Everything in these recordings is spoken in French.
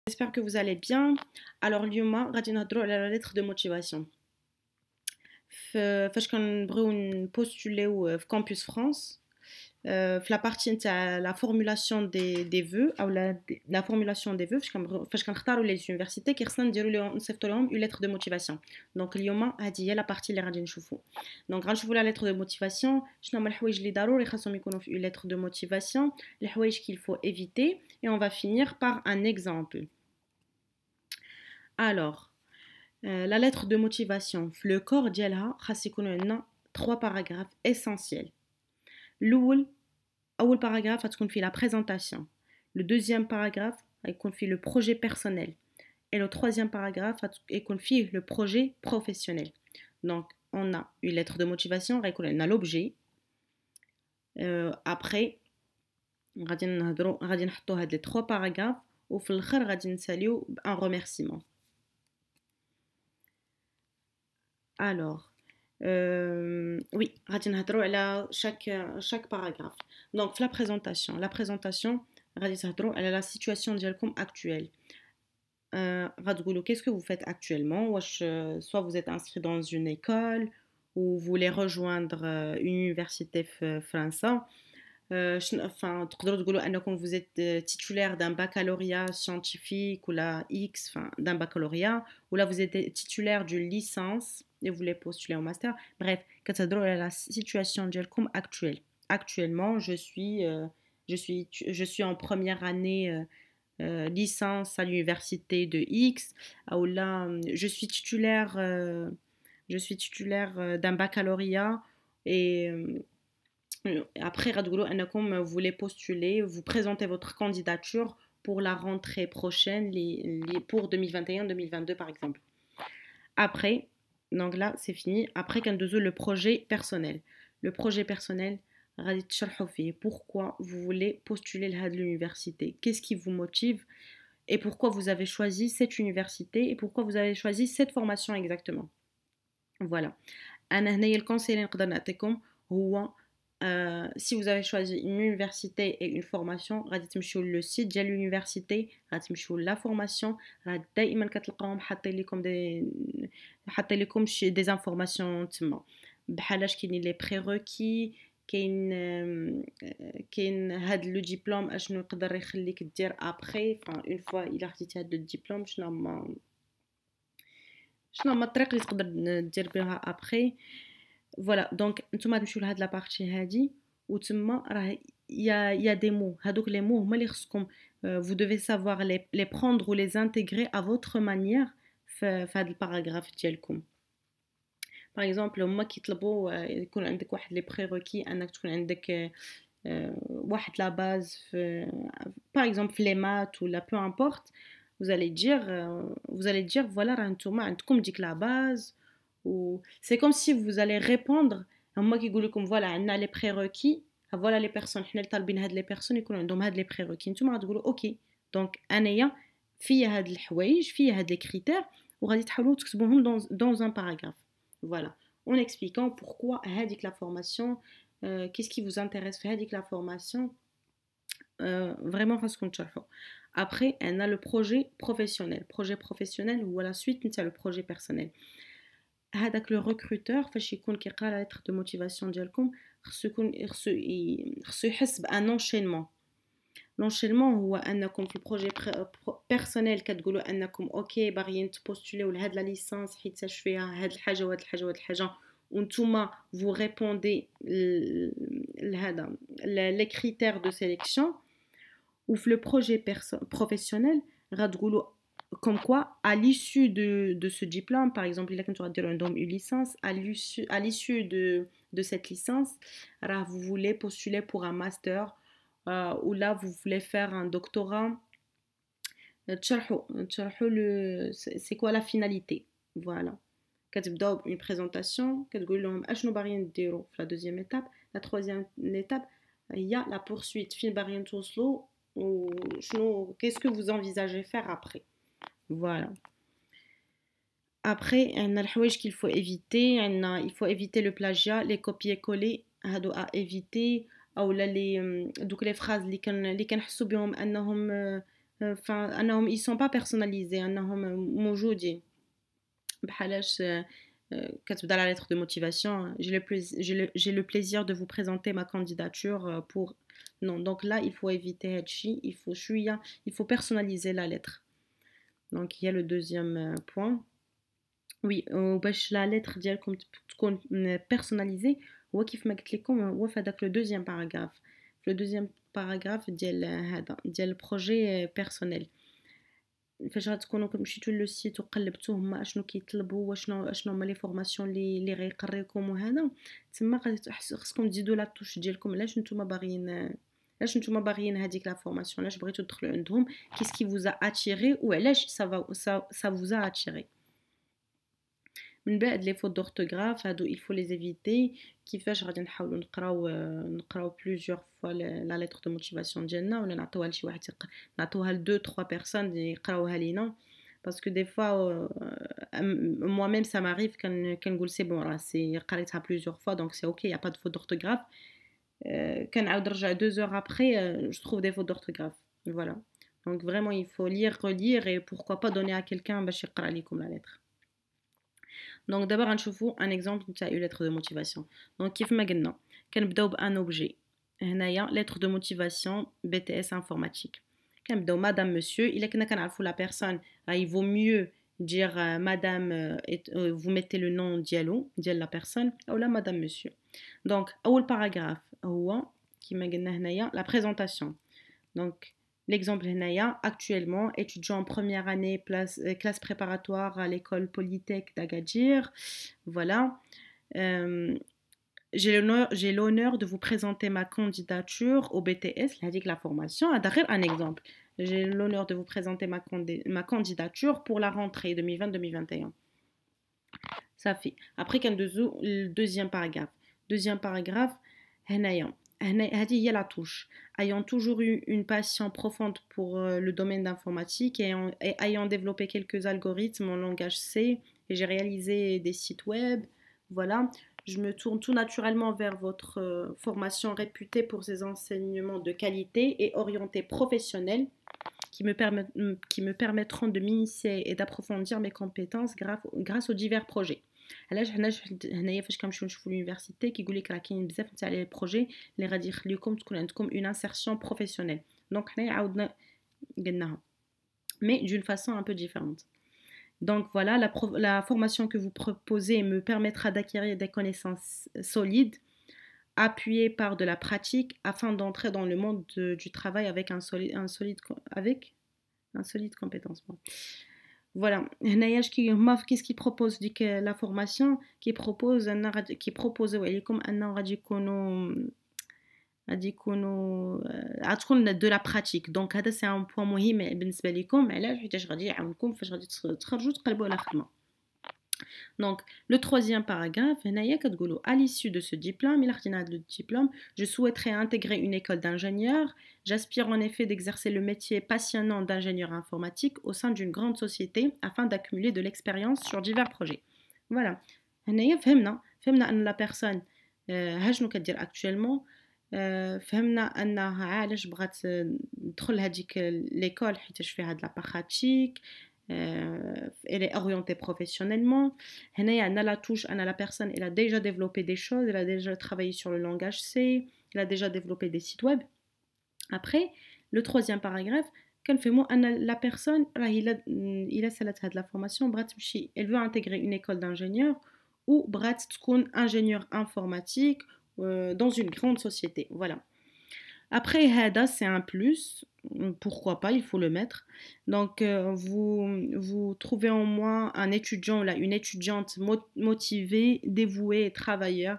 J'espère que vous allez bien. Alors, اليوم غادي نهضروا على la lettre de motivation. فاش كنبغيو نبوستوليو في Campus France, في la partie نتاع la formulation des vœux او la formulation des vœux فاش كنختاروا les universités كيخصنا نديروا لهم نصيفطوا لهم une lettre de motivation. Donc اليوم هذه هي la partie اللي غادي نشوفوا. Donc غنشوفوا la lettre de motivation, شنو هما الحوايج اللي ضروري خاصهم يكونوا في une lettre de motivation, الحوايج qu'il faut éviter et on va finir par un exemple. Alors, la lettre de motivation, le corps ديالها خاص يكونوا عندنا 3 paragraphes essentiels. أول paragraphe غتكون فيه la présentation. Le deuxième paragraphe غيكون فيه le projet personnel. Et le troisième paragraphe غيكون فيه le projet professionnel. Donc, on a une lettre de motivation, غيكون عندنا l'objet. Après, غادي نحطوا هاد les 3 paragraphes وفي الآخر غادي نساليو un remerciement. Alors, oui, غادي نهضروا على chaque paragraphe. Donc, la présentation, غادي تهضروا على la situation ديالكم actuelle. غتقولوا qu'est-ce que vous faites actuellement, واش soit vous êtes inscrit dans une école ou vous voulez rejoindre une université في فرنسا. Enfin, تقدروا تقولوا انكم vous êtes titulaire d'un baccalauréat scientifique ou la X, enfin d'un baccalauréat, ou là vous êtes titulaire d'une licence et vous voulez postuler au master. Bref, كتهضروا على la situation ديالكم actuelle. Actuellement, je suis en première année licence à l'université de X, ou là je suis titulaire d'un baccalauréat et après vous voulez postuler, vous présentez votre candidature pour la rentrée prochaine, pour 2021-2022 par exemple. Après, donc là c'est fini. Après le projet personnel. Le projet personnel, pourquoi vous voulez postuler à l'université, qu'est-ce qui vous motive et pourquoi vous avez choisi cette université et pourquoi vous avez choisi cette formation exactement. Voilà. Le conseil que je peux vous donner, si vous avez choisi une université et une formation, غادي تمشيو le site ديال l'université, غادي تمشيو la formation, راه دائما كتلقاوهم حاطين لكم شي des informations تما بحال كاينين لي prérequis, كاين هاد لو ديبلوم اشنو يقدر يخليك دير ابري, enfin une fois الا خديتي هاد لو ديبلوم شنو هما الطريق اللي تقدر دير بها ابري. فوالا دونك نتوما تمشيو لهاد لا بارتي هادي وتما راه يا دي مو, هادوك لي مو هما اللي خصكم vous devez savoir les prendre ou les intégrer à votre manière في هاد الباراغراف ديالكم. باغ اكزومبل هما كيطلبوا يكون عندك واحد لي بريروكي انك تكون عندك واحد لا باز في باغ اكزومبل في لي مات ولا بو امبورط, vous allez dire voilà راه نتوما عندكم ديك لا باز و c'est comme si vous allez répondre. هما كيقولوا لكم فوالا عندنا لي بريروكي, فوالا لي بيرسون حنا اللي طالبين هاد لي بيرسون يكون عندهم هاد لي بريروكي, نتوما غتقولوا اوكي دونك انايا فيا هاد الحوايج, فيا هاد لي كريتير, وغادي تحاولوا تكتبوهم dans un paragraphe. Voilà, en expliquant pourquoi hadik la formation, qu'est-ce qui vous intéresse hadik la formation, vraiment après on a le projet professionnel ou à la suite c'est le projet personnel. هذاك le recruteur فاش يكون كيقرا la lettre de motivation ديالكم خصو يحس بان enchaînement. L'enchaînement هو انكم في البروجي بيرسونيل كتقولوا انكم اوكي باغيين تبوستوليو لهاد لا ليسانس حيت ساش فيها هاد الحاجه وهاد الحاجه وهاد الحاجه, وانتوما vous répondez لهذا les critères de sélection. ou في le projet professionnel غتقولوا comme quoi à l'issue de ce diplôme, par exemple الا كنتو غديروا عندهم une licence, à l'issue de cette licence راه vous voulez postuler pour un master, ou là vous voulez faire un doctorat, c'est quoi la finalité. Voilà, كتبداو une présentation كتقول لهم اشنو باغيين ديروا في la deuxième étape. La troisième étape هي la poursuite, فين باغيين توصلوا وشنو qu'est-ce que vous envisagez faire après. Voilà. Après on a الحوايج qu'il faut éviter, il faut éviter le plagiat, les copier-coller هادو à éviter, او لي دوك لي فراز اللي كنحسوا بهم انهم enfin ils sont pas personnalisés انهم موجودين بحالاش كتبدا la lettre de motivation j'ai le plaisir de vous présenter ma candidature pour non donc là il faut éviter هادشي il faut personnaliser la lettre donc il y a le deuxième point oui باش la lettre ديالكم تكون personnalisée هو كيف ما قلت لكم هو في هذاك le deuxième paragraphe في le deuxième paragraphe ديال هذا ديال البروجي بيرسونيل فاش غتكونوا مشيتوا للسيت وقلبتوا هما اشنو كيطلبوا واشنو هما لي فورماسيون اللي غيقريكم وهذا تما خصكم تزيدوا لا توش ديالكم علاش نتوما باغيين هذيك لا فورماسيون علاش بغيتوا تدخلوا عندهم كيس كي فوزا اتيري وعلاش سا فوزا اتيري من بعد لي فوت دورتوغراف هادو il faut les éviter كيفاش غادي نحاولوا نقراو plusieurs fois la lettre de motivation ديالنا ولا نعطيوها لشي واحد نعطيوها ل 2-3 personnes اللي يقراوها لينا parce que des fois moi-même ça m'arrive كنقول c'est bon راه سي قريتها plusieurs fois donc c'est OK il y a pas de faute d'orthographe كنعاود نرجع 2 heures après je trouve des fautes d'orthographe voilà donc vraiment il faut lire relire et pourquoi pas donner à quelqu'un باش يقرا لكم la lettre. Donc d'abord غنشوفوا un exemple تاع une lettre de motivation. Donc كيف ما قلنا كنبداو بان اوبجي هنايا lettre de motivation BTS informatique. كنبداو madame monsieur الا كنا كنعرفوا la personne il vaut mieux dire madame vous mettez le nom ديال la personne ou la madame monsieur. Donc اول paragraphe هو كيما قلنا هنايا la présentation. Donc l'exemple هنايا actuellement étudiant en première année classe préparatoire à l'école Polytech d'Agadir. Voilà. J'ai l'honneur de vous présenter ma candidature au BTS, la formation. Un exemple. J'ai l'honneur de vous présenter ma candidature pour la rentrée 2020-2021. Ça fait. Après, le deuxième paragraphe. Deuxième paragraphe, هنايا هذه هي la touche. Ayant toujours eu une passion profonde pour le domaine d'informatique et ayant développé quelques algorithmes en langage C, et j'ai réalisé des sites web, voilà. Je me tourne tout naturellement vers votre formation réputée pour ses enseignements de qualité et orientés professionnels qui me permettront de m'initier et d'approfondir mes compétences grâce aux divers projets. علاش هنايا فاش كنمشيو نشوفوا لونيفرسيتي كيقول لك راه كاين بزاف تاع لي بروجي اللي غادي يخليكم تكون عندكم اون انسيرسيون بروفيسيونيل دونك حنايا عاودنا قلناها mais d'une façon un peu différente. Donc voilà, la formation que vous proposez me permettra d'acquérir des connaissances solides appuyées par de la pratique afin d'entrer dans le monde du travail avec un solide compétence. Voilà, qu'est-ce qui propose la formation qui propose de la pratique. Donc c'est un point مهم بالنسبه لكم علاش حيت غادي يعاونكم فاش غادي تخرجوا تقلبوا على خدمه. Donc le troisième paragraphe هنايا كتقولوا à l'issue de ce diplôme il خدينا هذا diplôme je souhaiterais intégrer une école d'ingénieur. J'aspire en effet d'exercer le métier passionnant d'ingénieur informatique au sein d'une grande société afin d'accumuler de l'expérience sur divers projets. Voilà. هنايا فهمنا أن la personne ها شنو كدير actuellement. فهمنا أنها علاش بغات تدخل هذيك ليكول حيتاش فيها هاد لا pratique. Elle est orientée professionnellement. هنايا عندنا la touche أن la personne elle a déjà développé des choses, elle a déjà travaillé sur le langage C, elle a déjà développé des sites web. Après, le troisième paragraphe, كنفهموا أن la personne إلا سالت هاد la formation بغات تمشي elle veut intégrer une école d'ingénieur ou بغات تكون ingénieur informatique dans une grande société. Voilà. Après هذا c'est un plus. Pourquoi pas, il faut le mettre. Donc vous trouvez en moi un étudiant ou une étudiante motivée, dévouée et travailleur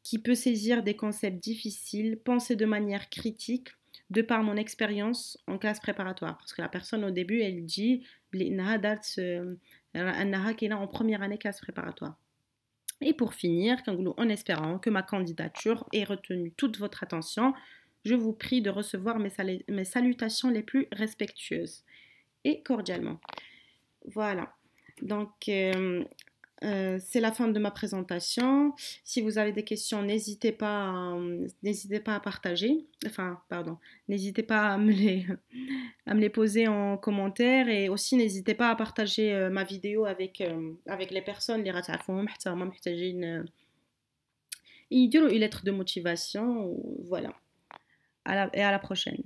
qui peut saisir des concepts difficiles, penser de manière critique de par mon expérience en classe préparatoire. Parce que la personne au début elle dit أنها كاينة en première année classe préparatoire. Et pour finir, en espérant que ma candidature ait retenu toute votre attention, je vous prie de recevoir mes salutations les plus respectueuses et cordialement. Voilà. Donc, C'est la fin de ma présentation. Si vous avez des questions, n'hésitez pas à partager. Enfin, pardon, n'hésitez pas à me les poser en commentaire et aussi n'hésitez pas à partager ma vidéo avec les personnes اللي غتعرفوهم حتى هما محتاجين يديروا une lettre de motivation. Voilà. Et à la prochaine.